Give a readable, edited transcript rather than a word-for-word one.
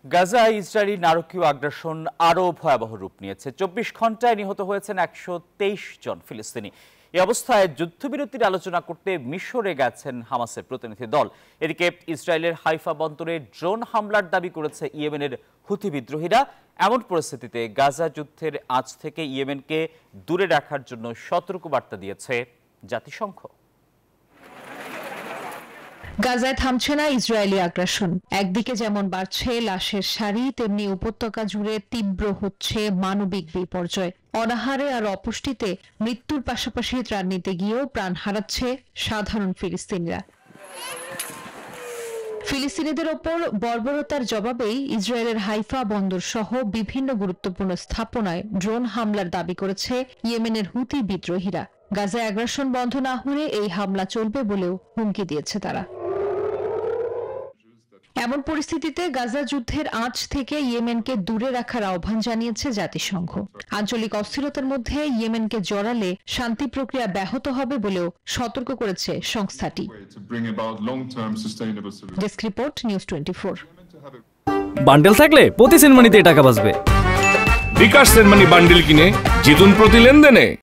গাজায় ইসরায়েলি নারকীয় আগ্রাসন আরও ভয়াবহ রূপ নিয়েছে। ২৪ ঘন্টায় নিহত হয়েছেন ১২৩ জন ফিলিস্তিনি। এই অবস্থায় যুদ্ধবিরতির আলোচনা করতে মিশরে গেছেন হামাসের প্রতিনিধি দল। এদিকে ইসরায়েলের হাইফা বন্দরে ড্রোন হামলার দাবি করেছে ইয়েমেনের হুথি বিদ্রোহীরা। এমন পরিস্থিতিতে গাজা যুদ্ধের আঁচ থেকে ইয়েমেনকে দূরে রাখার জন্য সতর্কবার্তা দিয়েছে জাতিসংঘ। গাজায় থামছে না ইসরায়েলি আগ্রাসন। একদিকে যেমন বাড়ছে লাশের সারি, তেমনি উপত্যকা জুড়ে তীব্র হচ্ছে মানবিক বিপর্যয়। অনাহারে আর অপুষ্টিতে মৃত্যুর পাশাপাশি ত্রাণ নিতে গিয়েও প্রাণ হারাচ্ছে সাধারণ ফিলিস্তিনিরা। ফিলিস্তিনিদের ওপর বর্বরতার জবাবেই ইসরায়েলের হাইফা বন্দর সহ বিভিন্ন গুরুত্বপূর্ণ স্থাপনায় ড্রোন হামলার দাবি করেছে ইয়েমেনের হুথি বিদ্রোহীরা। গাজায় আগ্রাসন বন্ধ না হলে এই হামলা চলবে বলেও হুমকি দিয়েছে তারা। এমন পরিস্থিতিতে গাজা যুদ্ধের আঁচ থেকে ইয়েমেনকে দূরে রাখার আহ্বান জানিয়েছে জাতিসংঘ। আঞ্চলিক অস্থিরতার মধ্যে ইয়েমেনকে জড়ালে শান্তি প্রক্রিয়া ব্যাহত হবে বলেও সতর্ক করেছে সংস্থাটি। Desk report, news 24। বান্ডেল থাকলে প্রতি সেনমানিতে টাকা বাঁচবে। বিকাশ সেনমানি বান্ডেল কিনে জিতুন প্রতি লেনদেনে।